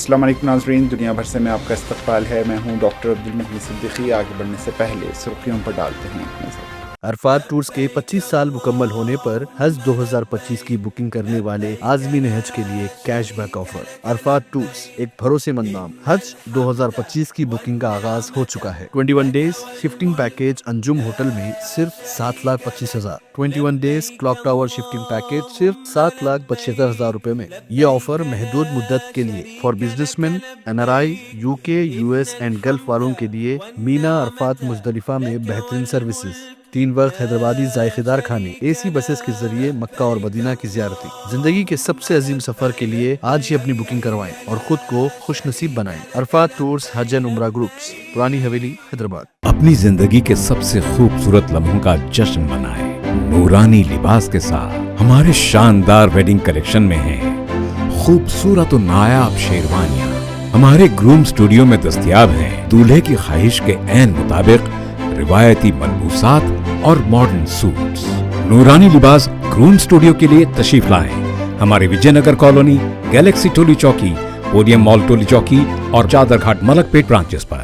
अस्सलाम वालेकुम नाज़रीन, दुनिया भर से मैं आपका इस्तकबाल है। मैं हूं डॉक्टर अब्दुल मोहम्मद सिद्दीकी। आगे बढ़ने से पहले सुर्खियों पर डालते हैं एक नज़र। अरफात टूर्स के 25 साल मुकम्मल होने पर हज 2025 की बुकिंग करने वाले आज़मीन हज के लिए कैशबैक ऑफर। अरफात टूर्स एक भरोसेमंद नाम। हज 2025 की बुकिंग का आगाज हो चुका है। 21 days shifting package Anjum hotel में सिर्फ 7,25,000। 21 days clock tower shifting package सिर्फ 7,75,000 रुपए में। ये ऑफर महदूद मुद्दत के लिए for businessman, NRI, UK, US and gulf वालों के लिए। मीना अरफात मुजदलिफा में बेहतरीन सर्विसेज, 3 वक्त हैदराबादी जायकेदार खाने, AC बसेस के जरिए मक्का और मदीना की ज़ियारती। जिंदगी के सबसे अजीम सफर के लिए आज ही अपनी बुकिंग करवाएं और खुद को खुश नसीब बनाएं। अरफात टूर्स हज एंड उम्रा ग्रुप्स, पुरानी हवेली, हैदराबाद। अपनी जिंदगी के सबसे खूबसूरत लम्हों का जश्न मनाएं नूरानी लिबास के साथ। हमारे शानदार वेडिंग कलेक्शन में है खूबसूरत और नायाब शेरवानियां। हमारे ग्रूम स्टूडियो में दस्तयाब हैं दूल्हे की ख्वाहिश के ऐन मुताबिक रिवायती मलबूसात और मॉडर्न सूट्स। नूरानी लिबास ग्रूम स्टूडियो के लिए तशरीफ लाएं हमारे विजयनगर कॉलोनी, गैलेक्सी टोली चौकी, पोडियम मॉल टोली चौकी और चादरघाट मलकपेट ब्रांचेस पर।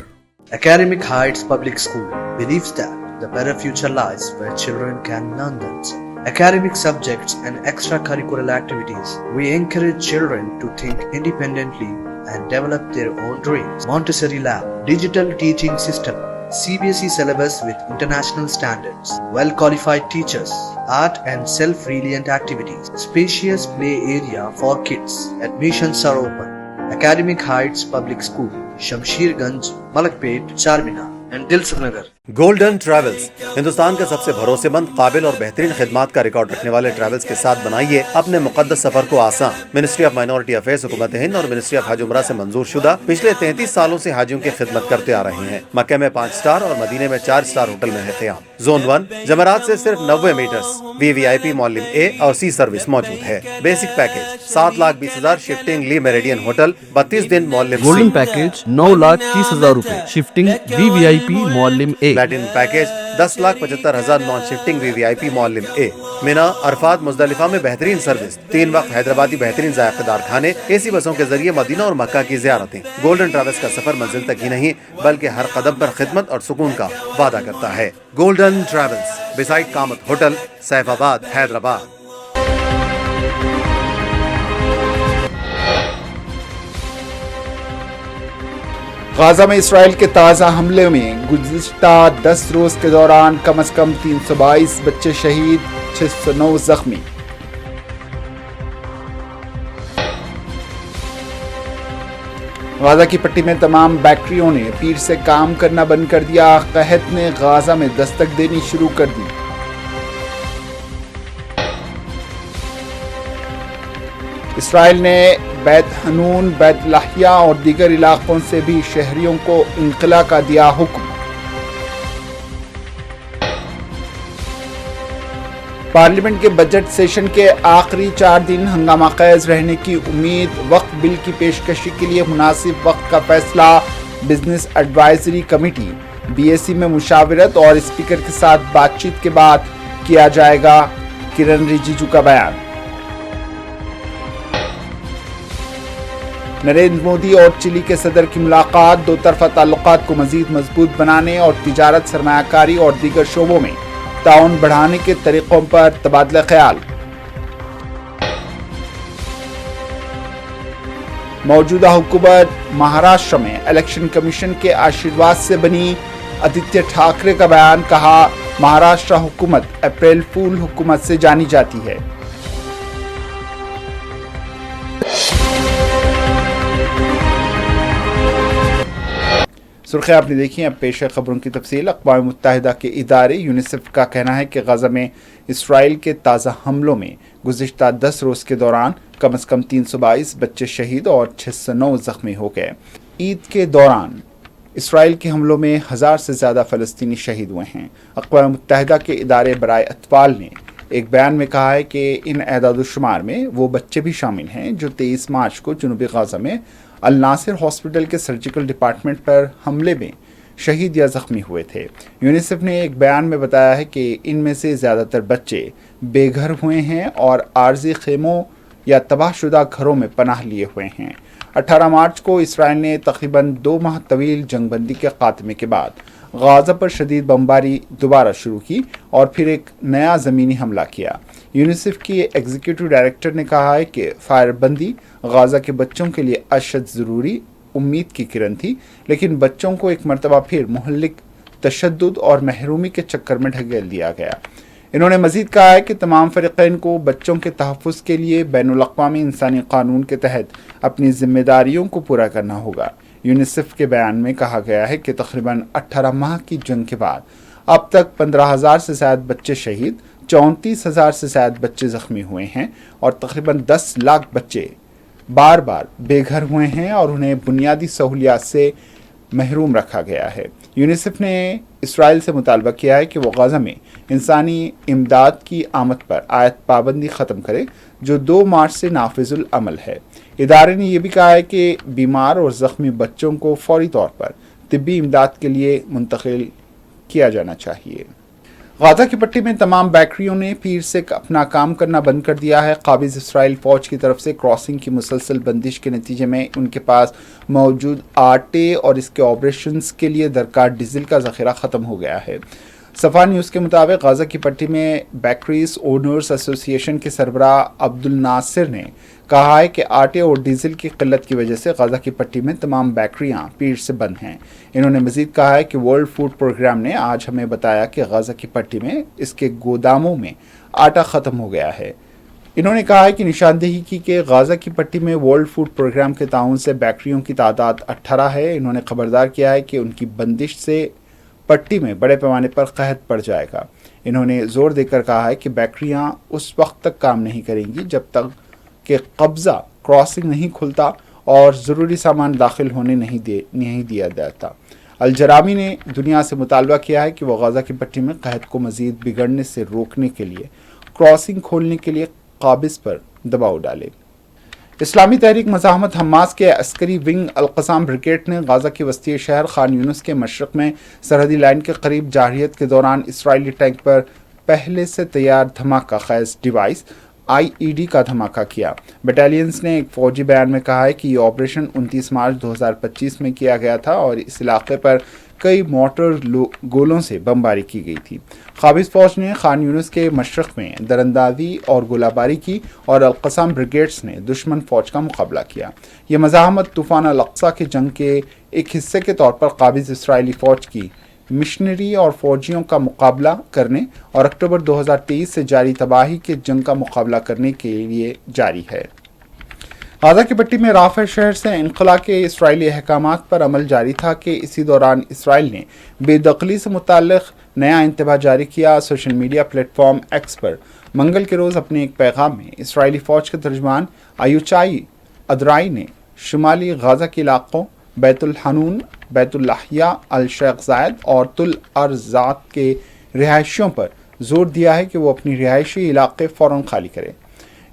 Academic Heights Public School believes that the better future lies where children can learn themselves. Academic subjects and extracurricular activities. We encourage children to think independently and develop their own dreams. Montessori Lab, digital teaching system, CBSE syllabus with international standards, well-qualified teachers, art and self-reliant activities, spacious play area for kids. Admissions are open. Academic Heights Public School, Shamsherganj, Malakpet, Charminar and Dilsukh Nagar. Golden travels Hindustan का सबसे भरोसेमंद, काबिल और बेहतरीन खिदमात का record रखने वाले travels के साथ बनाइए अपने मुकद्दस सफर को आसान। मिनिस्ट्री ऑफ माइनॉरिटी अफेयर्स, हुकूमत हिंद और मिनिस्ट्री ऑफ हज उमरा से मंजूर शुदा पिछले 33 सालों से हाजियों की खिदमत करते आ रहे हैं। मक्के में 5 स्टार और मदीने में 4 स्टार होटल में है क़याम। जोन 1 जमरात से सिर्फ 90 मीटर्स VVIP मौलिम A और C सर्विस मौजूद है। बेसिक पैकेज 7,20,000 शिफ्टिंग ली मेरिडियन होटल, 32 दिन मौलिम। गोल्डन पैकेज 9,30,000 रुपए shifting VVIP मौलिम A। Platinum package 10,75,000 non shifting VVIP मौलिम A। Mina Arfat Muzdalifah में बेहतरीन सर्विस, 3 वक्त हैदराबादी बेहतरीन जायकेदार खाने, AC बसों के जरिए मदीना और मक्का की ज़ियारतें। गोल्डन ट्रैवल्स का सफर मंजिल तक ही नहीं बल्कि हर कदम पर खिदमत और सुकून का वादा करता है। Golden travels, beside Kamat hotel, Saifabad, Hyderabad. Gaza में इसराइल के ताज़ा हमले में गुज़िश्ता 10 रोज़ के दौरान कम अज़ कम 322 बच्चे शहीद, 609 जख्मी। गाजा की पट्टी में तमाम बैटरियों ने पीर से काम करना बंद कर दिया। कहत ने गाजा में दस्तक देनी शुरू कर दी। इसराइल ने बैत हनून, बैत लाहिया और दीगर इलाकों से भी शहरियों को इनकला का दिया हुक्म। पार्लियामेंट के बजट सेशन के आखिरी 4 दिन हंगामा खेज रहने की उम्मीद। वक्फ बिल की पेशकशी के लिए मुनासिब वक्त का फैसला। बिजनेस एडवाइजरी कमेटी BSE में मुशावरत और स्पीकर के साथ बातचीत के बाद किया जाएगा। किरण रिजिजू का बयान। नरेंद्र मोदी और चिली के सदर की मुलाकात दो तरफा ताल्लुकात को मजीद मजबूत बनाने और तिजारत, सरमायाकारी और दीगर शोबों में ताउन बढ़ाने के तरीकों पर तबादला ख्याल। मौजूदा हुकूमत महाराष्ट्र में इलेक्शन कमीशन के आशीर्वाद से बनी। आदित्य ठाकरे का बयान, कहा महाराष्ट्र हुकूमत अप्रैल फूल हुकूमत से जानी जाती है। सुर्खियां आपने देखी। अब पेश है खबरों की तफसील। अक़वाम मुत्तहिदा के इदारे यूनिसेफ का कहना है कि गाजा में इसराइल के ताज़ा हमलों में गुज़िश्ता 10 रोज़ के दौरान कम अज़ कम 322 बच्चे शहीद और 609 ज़ख्मी हो गए। ईद के दौरान इसराइल के हमलों में 1000 से ज़्यादा फ़लस्तीनी शहीद हुए हैं। अक़वाम मुत्तहिदा के इदारे बराए अतफ़ाल ने एक बयान में कहा है कि इन एदाद-ओ-शुमार में वो बच्चे भी शामिल हैं जो 23 मार्च को जनूबी गाजा में अल नासिर हॉस्पिटल के सर्जिकल डिपार्टमेंट पर हमले में शहीद या ज़ख्मी हुए थे। यूनिसेफ ने एक बयान में बताया है कि इनमें से ज़्यादातर बच्चे बेघर हुए हैं और आर्जी खेमों या तबाहशुदा घरों में पनाह लिए हुए हैं। 18 मार्च को इसराइल ने तकरीबन 2 माह तवील जंगबंदी के खात्मे के बाद गाजा पर शदीद बमबारी दोबारा शुरू की और फिर एक नया ज़मीनी हमला किया। यूनिसेफ की एग्जीक्यूटिव डायरेक्टर ने कहा है कि फायरबंदी गाजा के बच्चों के लिए अशद ज़रूरी उम्मीद की किरण थी, लेकिन बच्चों को एक मरतबा फिर मुहल्लिक तशद्दुद और महरूमी के चक्कर में ढकेल दिया गया। इन्होंने मजीद कहा है कि तमाम फरीक़ैन को बच्चों के तहफ़्फ़ुज़ के लिए बैनुल अक़वामी इंसानी कानून के तहत अपनी ज़िम्मेदारियों को पूरा करना होगा। यूनिसेफ के बयान में कहा गया है कि तकरीबन 18 माह की जंग के बाद अब तक 15,000 से ज़्यादा बच्चे शहीद, 34,000 से ज़्यादा बच्चे ज़ख्मी हुए हैं और तकरीबन 10 लाख बच्चे बार बार बेघर हुए हैं और उन्हें बुनियादी सहूलियात से महरूम रखा गया है। यूनिसेफ ने इसराइल से मुतालबा किया है कि वो गाजा में इंसानी इमदाद की आमद पर आयत पाबंदी ख़त्म करे, जो 2 मार्च से नाफिजुल अमल है। इदारे ने यह भी कहा है कि बीमार और ज़ख्मी बच्चों को फौरी तौर पर तिब्बी इमदाद के लिए मुंतकिल किया जाना चाहिए। गाजा की पट्टी में तमाम बेकरियों ने फिर से अपना काम करना बंद कर दिया है। काबिज इसराइल फ़ौज की तरफ से क्रॉसिंग की मुसलसल बंदिश के नतीजे में उनके पास मौजूद आटे और इसके ऑपरेशंस के लिए दरकार डीजल का ज़ख़ीरा ख़त्म हो गया है। सफ़ा न्यूज़ के मुताबिक गाजा की पट्टी में बेकरीज ओनर्स एसोसिएशन के सरबराह अब्दुल नासिर ने कहा है कि आटे और डीजल की किल्लत की वजह से गाजा की पट्टी में तमाम बेकरियां पीर से बंद हैं। इन्होंने मज़ीद कहा है कि वर्ल्ड फूड प्रोग्राम ने आज हमें बताया कि गाजा की पट्टी में इसके गोदामों में आटा ख़त्म हो गया है। इन्होंने कहा है कि निशानदेही की कि गाजा की पट्टी में वर्ल्ड फूड प्रोग्राम के ताउन से बेकरियों की तादाद 18 है। इन्होंने खबरदार किया है कि उनकी बंदिश से पट्टी में बड़े पैमाने पर कहत पड़ जाएगा। इन्होंने जोर देकर कहा है कि बेकरियां उस वक्त तक काम नहीं करेंगी जब तक कि कब्ज़ा क्रॉसिंग नहीं खुलता और ज़रूरी सामान दाखिल होने नहीं दिया जाता। अल-जरामी ने दुनिया से मुतालबा किया है कि वह गाजा की पट्टी में कहत को मज़ीद बिगड़ने से रोकने के लिए क्रॉसिंग खोलने के लिए काबिज़ पर दबाव डाले। इस्लामी तहरीक मज़ाहमत हमास के अस्करी विंग अल-क़साम ब्रिगेड ने गाजा के वस्ती शहर खान यूनुस के मशरक़ में सरहदी लाइन के करीब जारहियत के दौरान इसराइली टैंक पर पहले से तैयार धमाका खैज़ डिवाइस IED का धमाका किया। बटालियंस ने एक फ़ौजी बयान में कहा है कि ये ऑपरेशन 29 मार्च 2025 में किया गया था और इस इलाके पर कई मोटर गोलों से बमबारी की गई थी। काबिज़ फ़ौज ने खान यूनुस के मशरक़ में दरअंदाजी और गोलाबारी की और अल-क़साम ब्रिगेड्स ने दुश्मन फ़ौज का मुकाबला किया। ये मज़ाहमत तूफ़ान अल-अक़सा के जंग के एक हिस्से के तौर पर काबिज़ इसराइली फ़ौज की मिशनरी और फौजियों का मुकाबला करने और अक्टूबर 2023 से जारी तबाही के जंग का मुकाबला करने के लिए जारी है। गाजा की पट्टी में राफ़ा शहर से इनक़ला के इसराइली अहकामात पर अमल जारी था कि इसी दौरान इसराइल ने बेदखली से मुताल्लिक़ नया इंतबाह जारी किया। सोशल मीडिया प्लेटफॉर्म एक्स पर मंगल के रोज़ अपने एक पैगाम में इसराइली फ़ौज के तर्जमान अयुचाई अदराई ने शुमाली गाजा के इलाक़ों बैतुल हनून, बैतुल लाहिया, अल शेख ज़ायद और तुल अर्ज़ात के रिहायशियों पर जोर दिया है कि वो अपनी रिहायशी इलाके फ़ौरन खाली करें।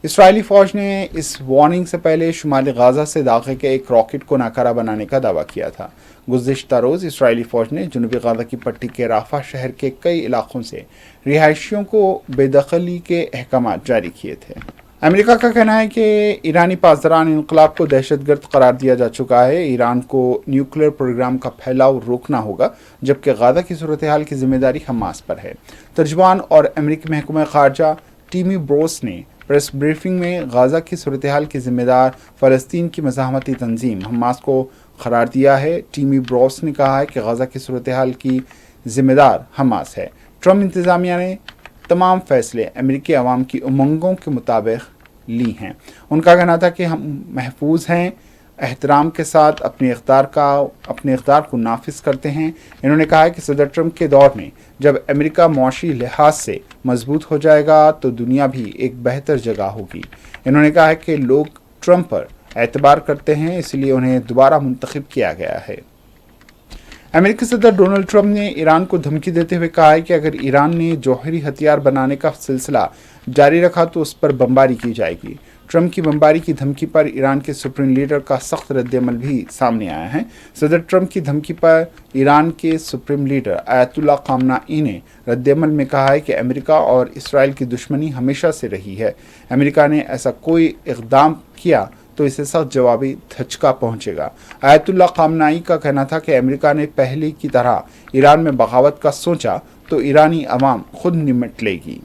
इसराइली फ़ौज ने इस वार्निंग से पहले शुमाली गाजा से दाखिल के एक रॉकेट को नाकारा बनाने का दावा किया था। गुज़िश्ता रोज़ इसराइली फ़ौज ने जनूबी गाजा की पट्टी के राफ़ा शहर के कई इलाक़ों से रिहायशियों को बेदखली के अहकामात जारी किए थे। अमेरिका का कहना है कि ईरानी पासदारान इनकलाब को दहशतगर्द करार दिया जा चुका है। ईरान को न्यूक्लियर प्रोग्राम का फैलाव रोकना होगा, जबकि गाजा की सूरत हाल की जिम्मेदारी हमास पर है। तर्जुमान और अमेरिकी महकमा ख़ारजा टीमी ब्रोस ने प्रेस ब्रीफिंग में गाजा की सूरत हाल की जिम्मेदार फ़लस्तीन की मज़ाहमती तंजीम हमास को करार दिया है। टीमी ब्रोस ने कहा है कि गाजा की सूरत हाल की जिम्मेदार हमास है। ट्रम्प इंतज़ामिया ने तमाम फ़ैसले अमेरिकी अवाम की उमंगों के मुताबिक ली हैं। उनका कहना था कि हम महफूज हैं, एहतराम के साथ अपने इख्तियार को नाफिज करते हैं। इन्होंने कहा है कि सदर ट्रंप के दौर में जब अमेरिका मौशी लिहाज से मजबूत हो जाएगा तो दुनिया भी एक बेहतर जगह होगी। इन्होंने कहा है कि लोग ट्रंप पर एतबार करते हैं, इसलिए उन्हें दोबारा मुंतखब किया गया है। अमेरिकी सदर डोनाल्ड ट्रंप ने ईरान को धमकी देते हुए कहा है कि अगर ईरान ने जौहरी हथियार बनाने का सिलसिला जारी रखा तो उस पर बमबारी की जाएगी। ट्रंप की बमबारी की धमकी पर ईरान के सुप्रीम लीडर का सख्त रद्दअमल भी सामने आया है। सदर ट्रंप की धमकी पर ईरान के सुप्रीम लीडर आयतुल्ला खामनाई ने रद्दअमल में कहा है कि अमेरिका और इसराइल की दुश्मनी हमेशा से रही है। अमेरिका ने ऐसा कोई इक़दाम किया तो इसे सख्त जवाबी धचका पहुंचेगा। आयतुल्ला खामनाई का कहना था कि अमेरिका ने पहले की तरह ईरान में बगावत का सोचा तो ईरानी अवाम खुद निमट लेगी।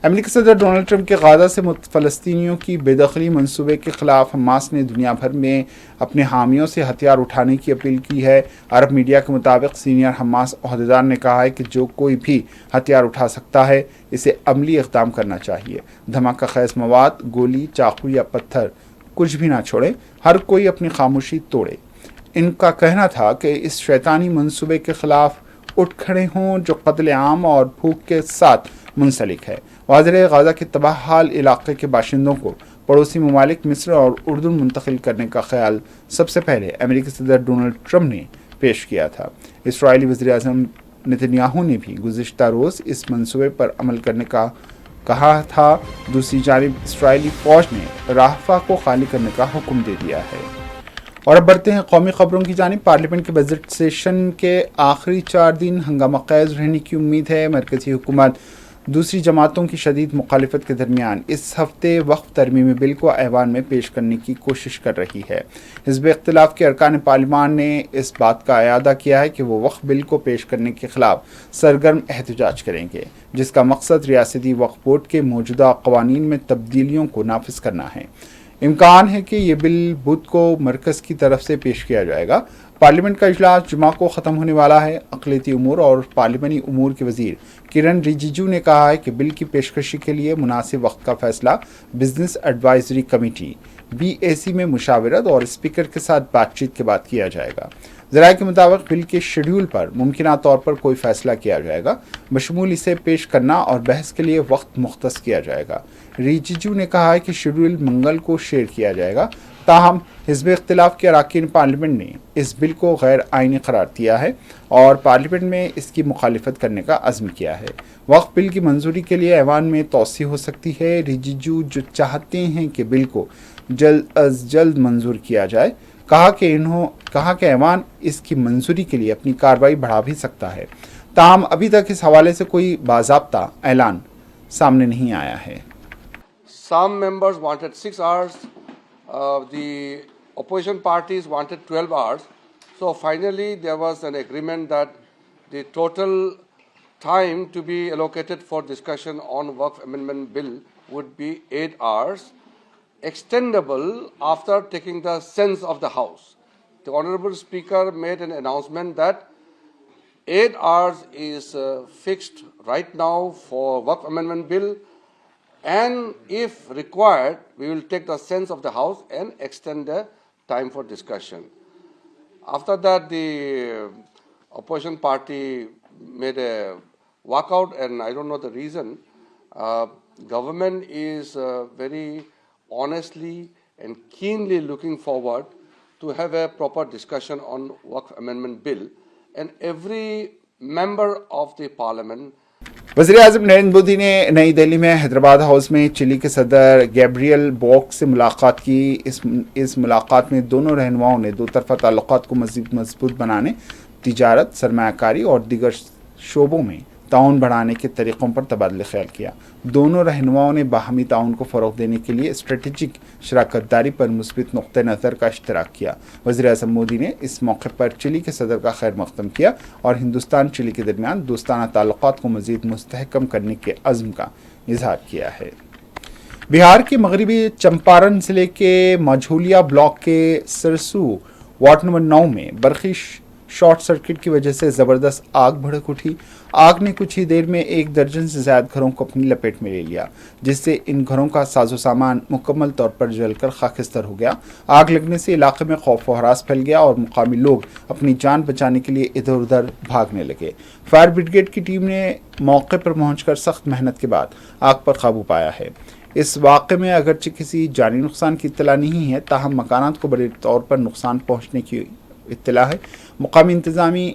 अमेरिकी सदर डोनाल्ड ट्रंप के गाजा से फ़लस्तीनियों की बेदखली मंसूबे के खिलाफ हमास ने दुनिया भर में अपने हामियों से हथियार उठाने की अपील की है। अरब मीडिया के मुताबिक सीनियर हमास अहदेदार ने कहा है कि जो कोई भी हथियार उठा सकता है इसे अमली इक़दाम करना चाहिए। धमाका खैज मवाद, गोली, चाकू या पत्थर कुछ भी ना छोड़े, हर कोई अपनी खामोशी तोड़े। इनका कहना था कि इस शैतानी मंसूबे के खिलाफ उठ खड़े हों जो कत्ल आम और भूख के साथ मुंसलिक है। वाज़ेह गाज़ा के तबाह हाल इलाके के बाशिंदों को पड़ोसी ममालिक मिस्र और उर्दून मुंतकिल करने का ख्याल सबसे पहले अमेरिकी सदर डोनाल्ड ट्रंप ने पेश किया था। इसराइली वज़ीर-ए-आज़म नेतन्याहू ने भी गुज़िश्ता रोज़ इस मंसूबे पर अमल करने का कहा था। दूसरी जानिब इसराइली फ़ौज ने राफा को खाली करने का हुक्म दे दिया है। और अब बढ़ते हैं कौमी खबरों की जानिब। पार्लियामेंट के बजट सेशन के आखिरी 4 दिन हंगामा ख़ेज़ रहने की उम्मीद है। मरकज़ी हुकूमत दूसरी जमातों की शदीद मुखालिफत के दरमियान इस हफ्ते वक्फ तरमीमी बिल को ऐवान में पेश करने की कोशिश कर रही है। हिज़्ब इख्तिलाफ के अरकान पार्लिमान ने इस बात का अयादा किया है कि वो वक्फ बिल को पेश करने के खिलाफ सरगर्म एहतजाज करेंगे, जिसका मकसद रियासती वक्फ बोर्ड के मौजूदा क़वानीन में तब्दीलियों को नाफिज करना है। इम्कान है कि ये बिल बुध को मरकज़ की तरफ से पेश किया जाएगा। पार्लियामेंट का इजलास जुमा को ख़त्म होने वाला है। अक़लियती उमूर और पार्लिमानी उमूर के वज़ीर किरण रिजिजू ने कहा है कि बिल की पेशकशी के लिए मुनासिब वक्त का फ़ैसला बिजनेस एडवाइजरी कमेटी BAC में मुशावरत और स्पीकर के साथ बातचीत के बाद किया जाएगा। ज़राए के मुताबिक बिल के शेड्यूल पर मुमकिना तौर पर कोई फ़ैसला किया जाएगा, बशमूल इसे पेश करना और बहस के लिए वक्त मुख्तस किया जाएगा। रिजिजू ने कहा है कि शेड्यूल मंगल को शेयर किया जाएगा। ताहम हिज़्ब इख्तिलाफ के अरकान पार्लियामेंट ने इस बिल को गैर आइनी करार दिया है और पार्लियामेंट में इसकी मुखालिफत करने का अज़्म किया है। वक्फ बिल की मंजूरी के लिए ऐवान में तौसी हो सकती है। रिजिजू जो चाहते हैं कि बिल को जल्द अज जल्द मंजूर किया जाए, कहा कि ऐवान इसकी मंजूरी के लिए अपनी कार्रवाई बढ़ा भी सकता है। ताहम अभी तक इस हवाले से कोई बाज़ाब्ता ऐलान सामने नहीं आया है। Some members wanted 6 hours, the opposition parties wanted 12 hours. So finally there was an agreement that the total time to be allocated for discussion on Waqf Amendment Bill would be 8 hours, extendable after taking the sense of the House. The Honorable Speaker made an announcement that 8 hours is fixed right now for Waqf Amendment Bill, and if required, we will take the sense of the House and extend the time for discussion. After that, the opposition party made a walkout, and I don't know the reason. Government is very honestly and keenly looking forward to have a proper discussion on Waqf Amendment Bill, and every member of the Parliament. वज़ीर-ए-आज़म नरेंद्र मोदी ने नई दिल्ली में Hyderabad house में chilli के सदर Gabriel बॉक से मुलाकात की। इस मुलाकात में दोनों रहनुमाओं ने दो तरफ़ा ताल्लुकात को मज़ीद मजबूत बनाने, तिजारत, सरमायाकारी और दीगर शोबों में ताउन बढ़ाने के तरीक़ों पर तबादला ख्याल किया। दोनों रहनुमाओं ने बाहमी ताउन को फ़रोग़ देने के लिए स्ट्रेटेजिक शराकत-दारी पर मुस्बित नुक़्ते नज़र का इश्तराक किया। वज़ीर-ए-आज़म मोदी ने इस मौके पर चिली के सदर का खैर मक़दम किया और हिंदुस्तान चिली के दरमियान दोस्ताना ताल्लुकात को मज़ीद मुस्तहकम करने के अज़्म का इजहार किया है। बिहार के मगरबी चंपारण ज़िले के मझौलिया ब्लॉक के सरसू वार्ड नंबर 9 में बरखी शॉर्ट सर्किट की वजह से ज़बरदस्त आग भड़क उठी। आग ने कुछ ही देर में 1 दर्जन से ज़्यादा घरों को अपनी लपेट में ले लिया, जिससे इन घरों का साजो सामान मुकम्मल तौर पर जलकर खाकिस्तर हो गया। आग लगने से इलाके में खौफ व हरास फैल गया और मुकामी लोग अपनी जान बचाने के लिए इधर उधर भागने लगे। फायर ब्रिगेड की टीम ने मौके पर पहुंचकर सख्त मेहनत के बाद आग पर काबू पाया है। इस वाक़े में अगरचे किसी जानी नुकसान की इत्तला नहीं है, ताहम मकानात को बड़े तौर पर नुकसान पहुँचने की इत्तला है। मुकामी इंतज़ामी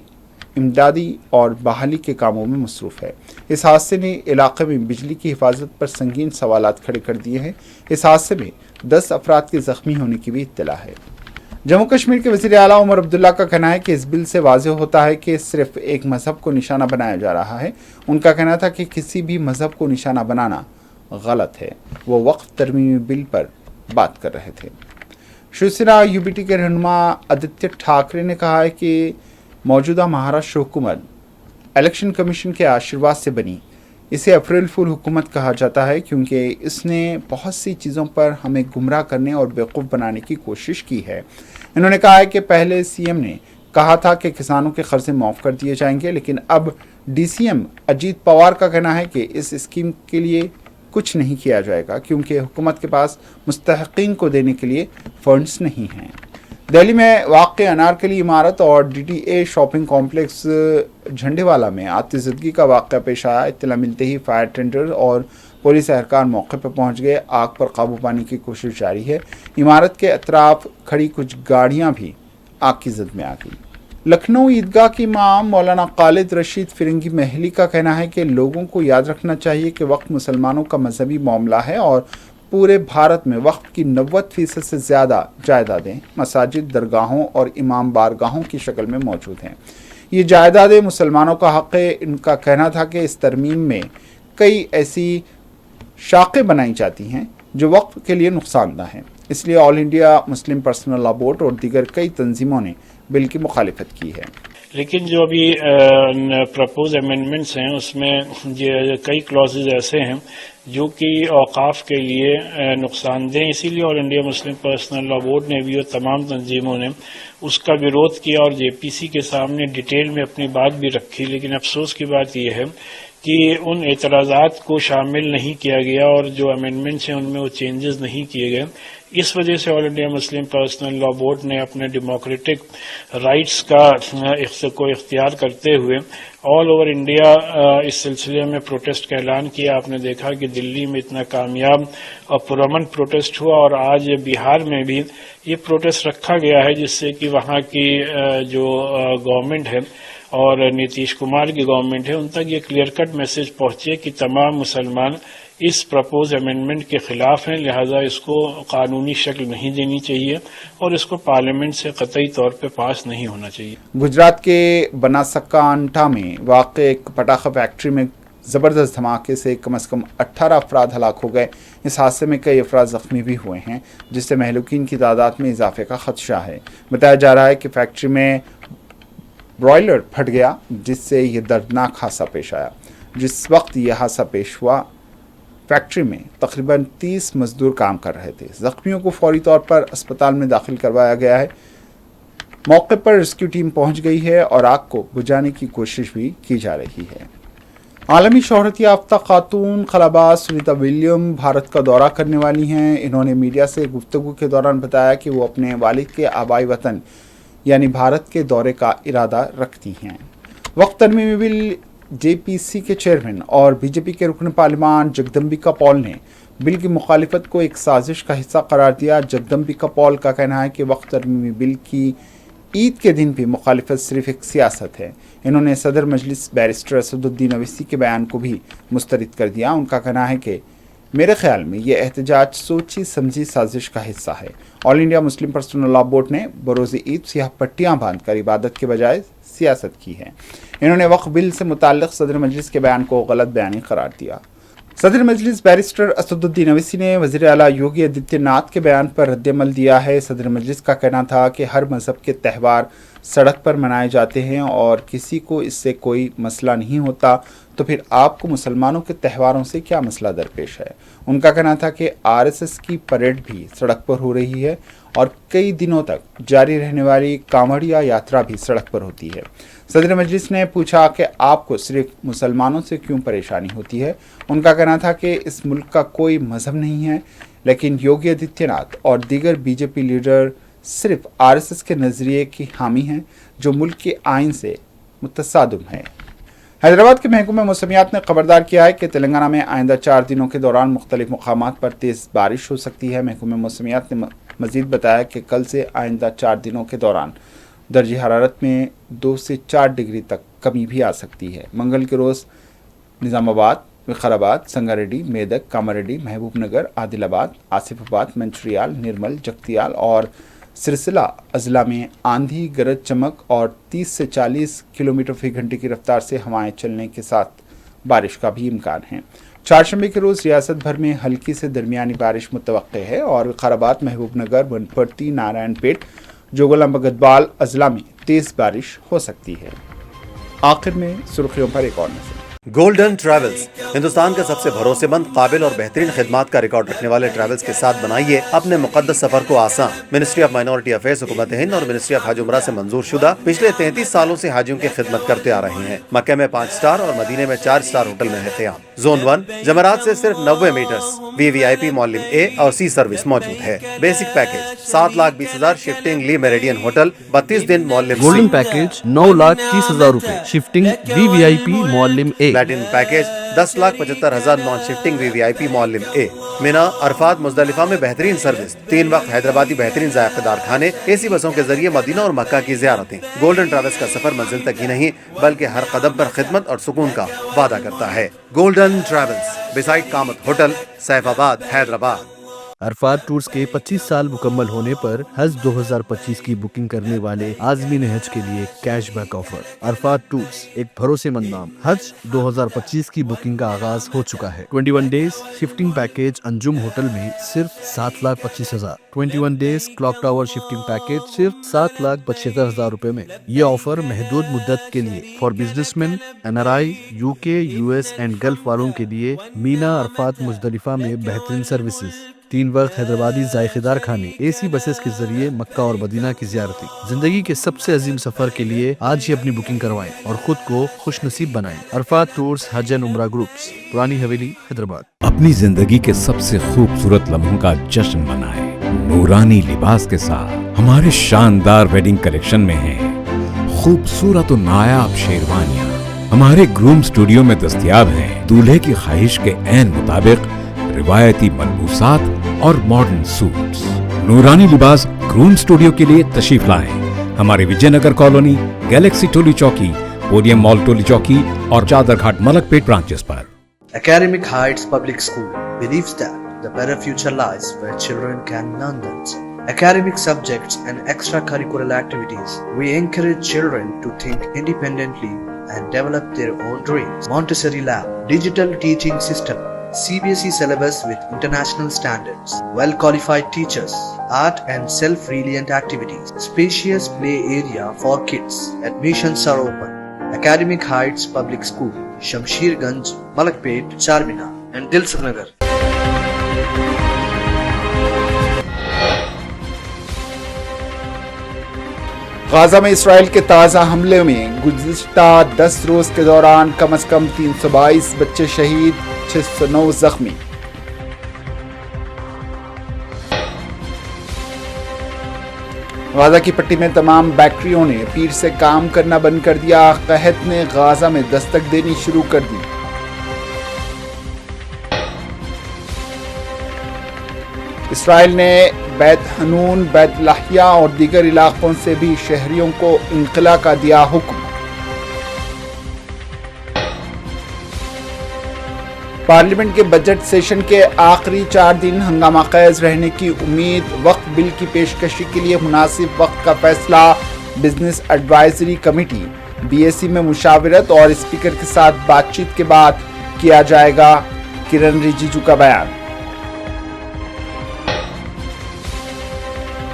इमदादी और बहाली के कामों में मसरूफ़ है। इस हादसे ने इलाके में बिजली की हिफाजत पर संगीन सवालात खड़े कर दिए हैं। इस हादसे में 10 अफराद के ज़ख्मी होने की भी इत्तला है। जम्मू कश्मीर के वज़ीर आला उमर अब्दुल्ला का कहना है कि इस बिल से वाज़ेह होता है कि सिर्फ एक मज़हब को निशाना बनाया जा रहा है। उनका कहना था कि किसी भी मज़हब को निशाना बनाना गलत है। वो वक्फ तरमीमी बिल पर बात कर रहे थे। शिवसेना यूबीटी के रहनुमा आदित्य ठाकरे ने कहा है कि मौजूदा महाराष्ट्र हुकूमत इलेक्शन कमीशन के आशीर्वाद से बनी। इसे अप्रैल फूल हुकूमत कहा जाता है क्योंकि इसने बहुत सी चीज़ों पर हमें गुमराह करने और बेवकूफ़ बनाने की कोशिश की है। इन्होंने कहा है कि पहले सीएम ने कहा था कि किसानों के कर्जे माफ़ कर दिए जाएंगे, लेकिन अब डीसीएम अजीत पवार का कहना है कि इस स्कीम के लिए कुछ नहीं किया जाएगा क्योंकि हुकूमत के पास मुस्तहक़ीन को देने के लिए फंड्स नहीं हैं। दिल्ली में वाक़ अनारकली इमारत और डीडीए शॉपिंग कॉम्प्लेक्स झंडेवाला में आतिशबाजी का वाक़या पेश आया। इत्तला मिलते ही फायर टेंडर और पुलिस एहलकार मौके पर पहुंच गए। आग पर काबू पाने की कोशिश जारी है। इमारत के अतराफ खड़ी कुछ गाड़ियां भी आग की जद में आ गई। लखनऊ ईदगाह की इमाम मौलाना खालिद रशीद फिरंगी महली का कहना है कि लोगों को याद रखना चाहिए कि वक्फ मुसलमानों का मजहबी मामला है और पूरे भारत में वक्फ की 90% से ज़्यादा जायदादें मसाजिद, दरगाहों और इमाम बारगाहों की शक्ल में मौजूद हैं। ये जायदादें मुसलमानों का हक़ है। इनका कहना था कि इस तरमीम में कई ऐसी शाखें बनाई जाती हैं जो वक्फ के लिए नुकसानदा हैं। इसलिए all India Muslim personal law board और दीगर कई तंजीमों ने बिल की मुखालिफत की है। लेकिन जो अभी प्रपोज अमेंडमेंट्स हैं उसमें कई क्लॉजेज ऐसे हैं जो कि औकाफ के लिए नुकसानदेह, इसीलिए all India Muslim personal law board ने भी और तमाम तंजीमों ने उसका विरोध किया और जेपीसी के सामने डिटेल में अपनी बात भी रखी। लेकिन अफसोस की बात यह है कि उन एतराज़ात को शामिल नहीं किया गया और जो अमेंडमेंट्स हैं उनमें वो चेंजेस नहीं किए गए। इस वजह से all India Muslim personal law board ने अपने डेमोक्रेटिक राइट्स को इख्तियार करते हुए ऑल ओवर इंडिया इस सिलसिले में प्रोटेस्ट का ऐलान किया। आपने देखा कि दिल्ली में इतना कामयाब और पुरअमन प्रोटेस्ट हुआ और आज बिहार में भी ये प्रोटेस्ट रखा गया है जिससे कि वहाँ की जो गवर्नमेंट है और नीतीश कुमार की गवर्नमेंट है उन तक ये क्लियर कट मैसेज पहुंचे कि तमाम मुसलमान इस प्रपोज अमेंडमेंट के खिलाफ हैं, लिहाजा इसको कानूनी शक्ल नहीं देनी चाहिए और इसको पार्लियामेंट से कतई तौर पे पास नहीं होना चाहिए। गुजरात के बनासकांठा में वाक़ एक पटाखा फैक्ट्री में ज़बरदस्त धमाके से कम से कम 18 अफराद हलाक हो गए। इस हादसे में कई अफराद ज़ख्मी भी हुए हैं जिससे महलूकीन की तादाद में इजाफे का खदशा है। बताया जा रहा है कि फैक्ट्री में ब्रॉयलर फट गया जिससे ये दर्दनाक हादसा पेश आया। जिस वक्त यह हादसा पेश हुआ फैक्ट्री में तकरीबन 30 मजदूर काम कर रहे थे। जख्मियों को फौरी तौर पर अस्पताल में दाखिल करवाया गया है। मौके पर रेस्क्यू टीम पहुंच गई है और आग को बुझाने की कोशिश भी की जा रही है। आलमी शोहरत याफ्ता खातून खलाबाज सुनीता विलियम भारत का दौरा करने वाली हैं। इन्होंने मीडिया से गुफ्तगू के दौरान बताया कि वो अपने वालिद के आबाई वतन यानी भारत के दौरे का इरादा रखती हैं। वक्फ तरमीमी बिल जेपीसी के चेयरमैन और बीजेपी के रुकन पार्लियामान जगदम्बिका पॉल ने बिल की मुखालिफत को एक साजिश का हिस्सा करार दिया। जगदम्बिका पॉल का कहना है कि वक्फ तरमीमी बिल की ईद के दिन भी मुखालिफत सिर्फ एक सियासत है। इन्होंने सदर मजलिस बैरिस्टर असदुद्दीन अवैसी के बयान को भी मुस्तरद कर दिया। उनका कहना है कि मेरे ख्याल में ये एहतजाज सोची समझी साजिश का हिस्सा है। All India Muslim personal law board ने बरोज़ ईद सियाह पट्टियाँ बांधकर इबादत के बजाय सियासत की है। इन्होंने वक्फ बिल से मुताल्लिक़ सदर मजलिस के बयान को गलत बयानी करार दिया। सदर मजलिस बैरिस्टर असदुद्दीन अवैसी ने वज़ीर आला योगी आदित्यनाथ के बयान पर रद्द-ए-अमल दिया है। सदर मजलिस का कहना था कि हर मज़हब के त्यौहार सड़क पर मनाए जाते हैं और किसी को इससे कोई मसला नहीं होता, तो फिर आपको मुसलमानों के त्यौहारों से क्या मसला दरपेश है। उनका कहना था कि आरएसएस की परेड भी सड़क पर हो रही है और कई दिनों तक जारी रहने वाली कांवड़िया यात्रा भी सड़क पर होती है। सदर मजलिस ने पूछा कि आपको सिर्फ मुसलमानों से क्यों परेशानी होती है। उनका कहना था कि इस मुल्क का कोई मज़हब नहीं है, लेकिन योगी आदित्यनाथ और दीगर बीजेपी लीडर सिर्फ आरएसएस के नज़रिए की हामी हैं जो मुल्क के आइन से मुतसादम है। हैदराबाद के महकूमा मौसमियात ने खबरदार किया है कि तेलंगाना में आइंदा 4 दिनों के दौरान मुख्तलिफ मकामात पर तेज़ बारिश हो सकती है। महकूमा मौसमियात ने मज़ीद बताया कि कल से आइंदा 4 दिनों के दौरान दर्ज हरारत में 2 से 4 डिग्री तक कमी भी आ सकती है। मंगल के रोज़ निज़ामाबाद, विकाराबाद, संगारेड्डी, मेदक, कामारेड्डी, महबूबनगर, आदिलाबाद, आसिफाबाद, मंचिरियाल, निर्मल, जगतियाल और सिरसिला अजला में आंधी, गरज चमक और 30 से 40 किलोमीटर फी घंटे की रफ्तार से हवाएं चलने के साथ बारिश का भी इम्कान है। चारशंबे के रोज रियासत भर में हल्की से दरमियानी बारिश मुतवक्के है और विकाराबाद, महबूबनगर, बनपट्टी, नारायणपेट, जोगोलम, गदवाल अजला में तेज बारिश हो सकती है। आखिर में सुर्खियों पर एक और नजर। गोल्डन ट्रैवल्स, हिंदुस्तान का सबसे भरोसेमंद, काबिल और बेहतरीन खिदमत का रिकॉर्ड रखने वाले ट्रैवल्स के साथ बनाइए अपने मुकद्दस सफर को आसान। मिनिस्ट्री ऑफ माइनॉरिटी अफेयर्स, हुकूमत हिंद और मिनिस्ट्री ऑफ हज उमरा से मंजूर शुदा पिछले 33 सालों से हाजियों की खिदमत करते आ रहे हैं। मक्के में 5 स्टार और मदीने में 4 स्टार होटल में है क़याम। जोन 1 जमरात से सिर्फ 90 मीटर्स VVIP मौलिम A और C सर्विस मौजूद है। बेसिक पैकेज 7,20,000 शिफ्टिंग ली मेरिडियन होटल, 32 दिन मौलिम गोल्डन C। पैकेज 9,30,000 रूपए, shifting VVIP मौलिम A। Platinum package 10,75,000 non shifting VVIP मौलिम A। Mina, Arfat, Muzdalifah में बेहतरीन सर्विस, 3 वक्त हैदराबादी बेहतरीन जायकेदार खाने, AC बसों के जरिए मदीना और मक्का की ज़ियारतें। गोल्डन ट्रैवल्स का सफर मंजिल तक ही नहीं बल्कि हर कदम पर खिदमत और सुकून का वादा करता है। Golden travels, beside Kamat hotel, Saifabad, Hyderabad. Arafat tours के 25 साल मुकम्मल होने पर हज 2025 की बुकिंग करने वाले आज़मीन हज के लिए कैशबैक ऑफर। अरफात टूर्स एक भरोसेमंद नाम। हज 2025 की बुकिंग का आगाज हो चुका है। 21 days shifting package Anjum hotel में सिर्फ 7,25,000। 21 days clock tower shifting package सिर्फ 7,75,000 रुपए में। ये ऑफर महदूद मुद्दत के लिए for businessman, NRI, UK, US and gulf वालों के लिए। मीना, अरफात, मुजदलिफा में बेहतरीन सर्विसेज, 3 वक्त हैदराबादी जायकेदार खाने, AC बसेस के जरिए मक्का और मदीना की ज़ियारतें। जिंदगी के सबसे अजीम सफर के लिए आज ही अपनी बुकिंग करवाएं और खुद को खुश नसीब बनाएं। अरफात टूर्स हज एंड उमरा ग्रुप्स, पुरानी हवेली, हैदराबाद। अपनी जिंदगी के सबसे खूबसूरत लम्हों का जश्न मनाएं नूरानी लिबास के साथ। हमारे शानदार वेडिंग कलेक्शन में हैं खूबसूरत और नायाब शेरवानियां। हमारे ग्रूम स्टूडियो में दस्तयाब हैं दूल्हे की ख्वाहिश के ऐन मुताबिक रिवायती मलबूसात और मॉडर्न सूट्स। नूरानी लिबास ग्रूम स्टूडियो के लिए तशरीफ लाएं हमारे विजयनगर कॉलोनी, गैलेक्सी टोली चौकी, पोडियम मॉल टोली चौकी और चादरघाट मलकपेट ब्रांचेस पर। Academic Heights Public School believes that the better future lies where children can learn them. Academic subjects and extracurricular activities. We encourage children to think independently and develop their own dreams. Montessori Lab, digital teaching system, CBSE syllabus with international standards, well-qualified teachers, art and self-reliant activities, spacious play area for kids. Admissions are open. Academic Heights Public School, Shamsherganj, Malakpet, Charminar and Dilsukhnagar. Gaza में Israel के ताज़ा हमले में गुज़िश्ता 10 रोज के दौरान कम से कम 322 बच्चे शहीद, 609 जख्मी। गाजा की पट्टी में तमाम बैटरियों ने पीर से काम करना बंद कर दिया। कहत ने गाजा में दस्तक देनी शुरू कर दी। इसराइल ने बैत हनून, बैत लाहिया और दीगर इलाकों से भी शहरियों को इंखला का दिया हुक्म। पार्लियामेंट के बजट सेशन के आखिरी 4 दिन हंगामा खेज रहने की उम्मीद। वक्त बिल की पेशकशी के लिए मुनासिब वक्त का फैसला। बिजनेस एडवाइजरी कमेटी BSE में मुशावरत और स्पीकर के साथ बातचीत के बाद किया जाएगा। किरण रिजिजू का बयान।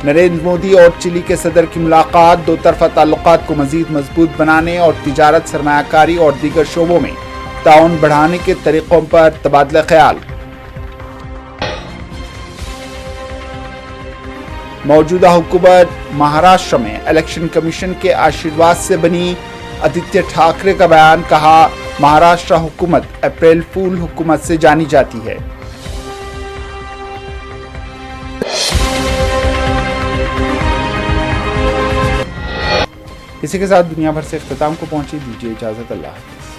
नरेंद्र मोदी और चिली के सदर की मुलाकात दो तरफा ताल्लुकात को मजीद मजबूत बनाने और तिजारत, सरमायाकारी और दीगर शोबों में ताउन बढ़ाने के तरीकों पर तबादला ख्याल। मौजूदा हुकूमत महाराष्ट्र में इलेक्शन कमीशन के आशीर्वाद से बनी। आदित्य ठाकरे का बयान, कहा महाराष्ट्र हुकूमत अप्रैल फूल हुकूमत से जानी जाती है। इसी के साथ दुनिया भर से इख्तिताम को पहुंची। दीजिए इजाजत, अल्लाह हाफ़िज़।